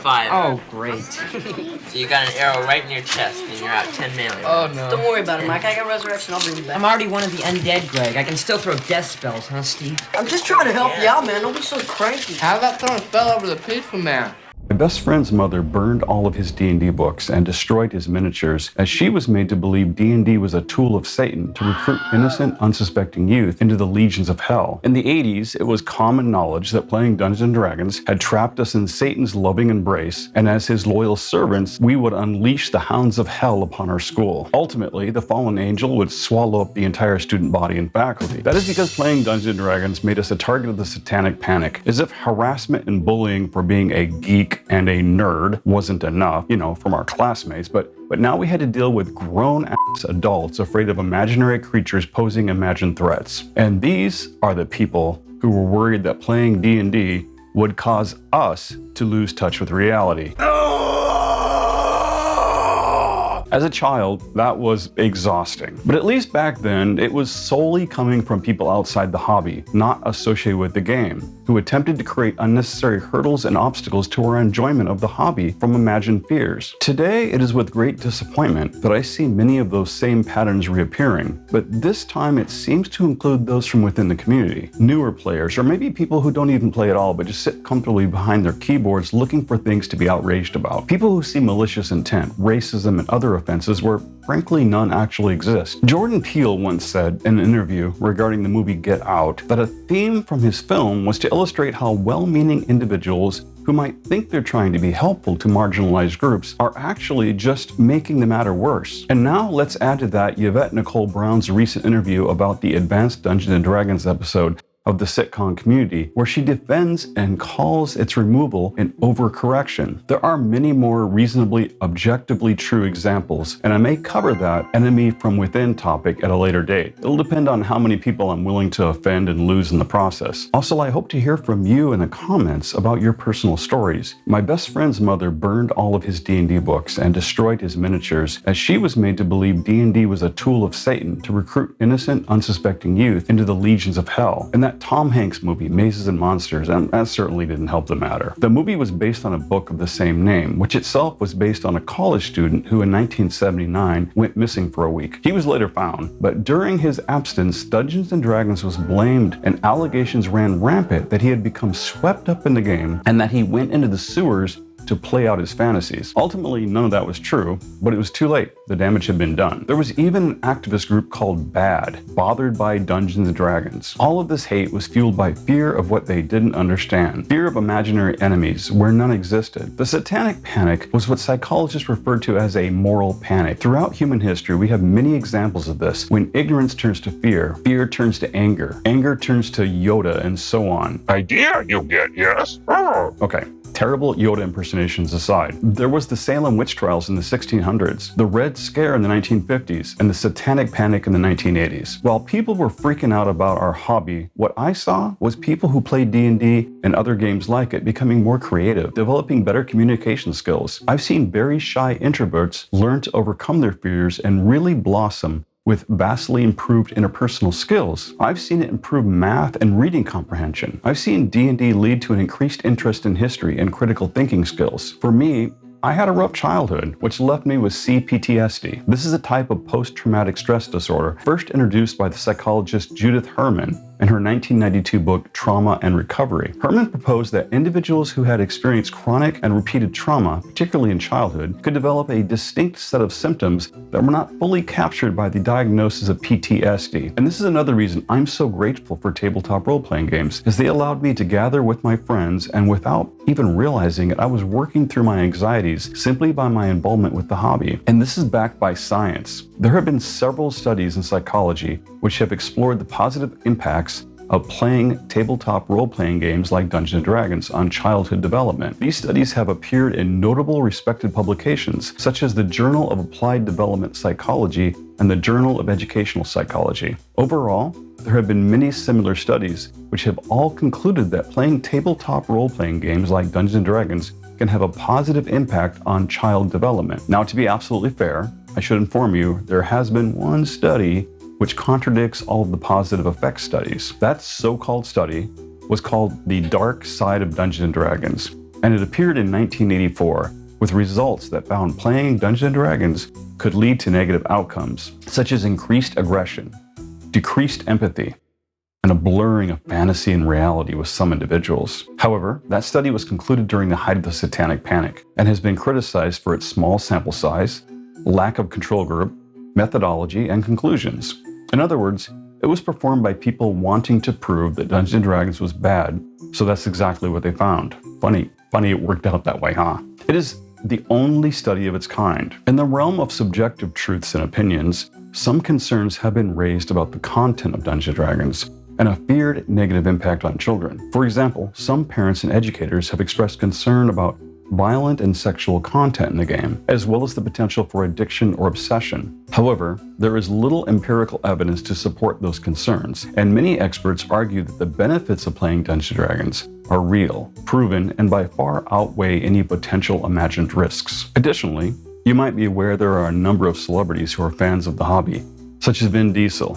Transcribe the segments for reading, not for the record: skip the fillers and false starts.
5. Oh, great. So you got an arrow right in your chest, and you're out 10 melee. Oh, no. Don't worry about it, Mike. I got resurrection. I'll bring you back. I'm already one of the undead, Greg. I can still throw death spells, huh, Steve? I'm just trying to help you out, man. Don't be so cranky. How about throwing a spell over the peaceful man? My best friend's mother burned all of his D&D books and destroyed his miniatures, as she was made to believe D&D was a tool of Satan to recruit innocent, unsuspecting youth into the legions of hell. In the 80s, it was common knowledge that playing Dungeons & Dragons had trapped us in Satan's loving embrace, and as his loyal servants, we would unleash the hounds of hell upon our school. Ultimately, the fallen angel would swallow up the entire student body and faculty. That is because playing Dungeons & Dragons made us a target of the Satanic Panic, as if harassment and bullying for being a geek and a nerd wasn't enough, from our classmates, but now we had to deal with grown-ass adults afraid of imaginary creatures posing imagined threats. And these are the people who were worried that playing D&D would cause us to lose touch with reality. As a child, that was exhausting. But at least back then, it was solely coming from people outside the hobby, not associated with the game, who attempted to create unnecessary hurdles and obstacles to our enjoyment of the hobby from imagined fears. Today, it is with great disappointment that I see many of those same patterns reappearing, but this time it seems to include those from within the community, newer players, or maybe people who don't even play at all but just sit comfortably behind their keyboards looking for things to be outraged about. People who see malicious intent, racism, and other offenses where frankly none actually exist. Jordan Peele once said in an interview regarding the movie Get Out that a theme from his film was to illustrate how well-meaning individuals who might think they're trying to be helpful to marginalized groups are actually just making the matter worse. And now let's add to that Yvette Nicole Brown's recent interview about the Advanced Dungeons & Dragons episode of the sitcom Community, where she defends and calls its removal an overcorrection. There are many more reasonably, objectively true examples, and I may cover that enemy from within topic at a later date. It'll depend on how many people I'm willing to offend and lose in the process. Also, I hope to hear from you in the comments about your personal stories. My best friend's mother burned all of his D&D books and destroyed his miniatures, as she was made to believe D&D was a tool of Satan to recruit innocent, unsuspecting youth into the legions of hell. And that Tom Hanks movie, Mazes and Monsters, and that certainly didn't help the matter. The movie was based on a book of the same name, which itself was based on a college student who in 1979 went missing for a week. He was later found, but during his absence, Dungeons & Dragons was blamed and allegations ran rampant that he had become swept up in the game and that he went into the sewers to play out his fantasies. Ultimately, none of that was true, but it was too late. The damage had been done. There was even an activist group called BAD, Bothered by Dungeons & Dragons. All of this hate was fueled by fear of what they didn't understand, fear of imaginary enemies where none existed. The Satanic Panic was what psychologists referred to as a moral panic. Throughout human history, we have many examples of this. When ignorance turns to fear, fear turns to anger, anger turns to Yoda, and so on. Idea you get, yes? Okay. Terrible Yoda impersonations aside, there was the Salem Witch Trials in the 1600s, the Red Scare in the 1950s, and the Satanic Panic in the 1980s. While people were freaking out about our hobby, what I saw was people who played D&D and other games like it becoming more creative, developing better communication skills. I've seen very shy introverts learn to overcome their fears and really blossom with vastly improved interpersonal skills. I've seen it improve math and reading comprehension. I've seen D&D lead to an increased interest in history and critical thinking skills. For me, I had a rough childhood, which left me with CPTSD. This is a type of post-traumatic stress disorder first introduced by the psychologist Judith Herman in her 1992 book, Trauma and Recovery. Herman proposed that individuals who had experienced chronic and repeated trauma, particularly in childhood, could develop a distinct set of symptoms that were not fully captured by the diagnosis of PTSD. And this is another reason I'm so grateful for tabletop role-playing games, as they allowed me to gather with my friends, and without even realizing it, I was working through my anxieties simply by my involvement with the hobby. And this is backed by science. There have been several studies in psychology which have explored the positive impacts of playing tabletop role-playing games like Dungeons & Dragons on childhood development. These studies have appeared in notable respected publications, such as the Journal of Applied Development Psychology and the Journal of Educational Psychology. Overall, there have been many similar studies which have all concluded that playing tabletop role-playing games like Dungeons & Dragons can have a positive impact on child development. Now, to be absolutely fair, I should inform you, there has been one study which contradicts all of the positive effects studies. That so-called study was called the Dark Side of Dungeons & Dragons. and it appeared in 1984 with results that found playing Dungeons & Dragons could lead to negative outcomes, such as increased aggression, decreased empathy, and a blurring of fantasy and reality with some individuals. However, that study was concluded during the height of the Satanic Panic and has been criticized for its small sample size, lack of control group, methodology, and conclusions. In other words, it was performed by people wanting to prove that Dungeons & Dragons was bad, so that's exactly what they found. Funny it worked out that way, huh? It is the only study of its kind. In the realm of subjective truths and opinions, some concerns have been raised about the content of Dungeons & Dragons and a feared negative impact on children. For example, some parents and educators have expressed concern about violent and sexual content in the game, as well as the potential for addiction or obsession. However, there is little empirical evidence to support those concerns, and many experts argue that the benefits of playing Dungeons & Dragons are real, proven, and by far outweigh any potential imagined risks. Additionally, you might be aware there are a number of celebrities who are fans of the hobby, such as Vin Diesel,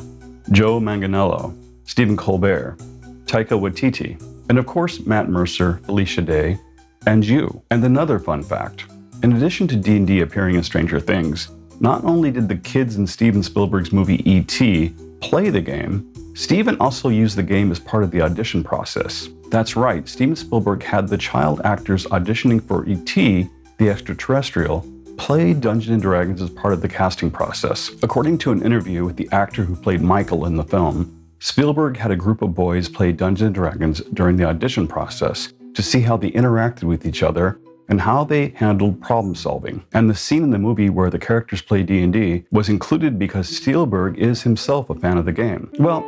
Joe Manganiello, Stephen Colbert, Taika Waititi, and of course Matt Mercer, Felicia Day, and you. And another fun fact, in addition to D&D appearing in Stranger Things, not only did the kids in Steven Spielberg's movie E.T. play the game, Steven also used the game as part of the audition process. That's right, Steven Spielberg had the child actors auditioning for E.T., the extraterrestrial, play Dungeons & Dragons as part of the casting process. According to an interview with the actor who played Michael in the film, Spielberg had a group of boys play Dungeons & Dragons during the audition process to see how they interacted with each other and how they handled problem solving. And the scene in the movie where the characters play D&D was included because Spielberg is himself a fan of the game. Well,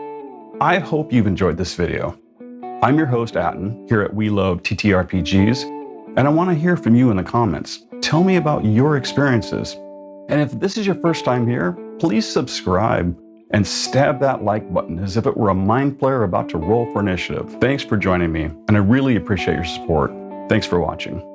I hope you've enjoyed this video. I'm your host, Atten, here at We Love TTRPGs, and I want to hear from you in the comments. Tell me about your experiences. And if this is your first time here, please subscribe and stab that like button as if it were a mind flayer about to roll for initiative. Thanks for joining me, and I really appreciate your support. Thanks for watching.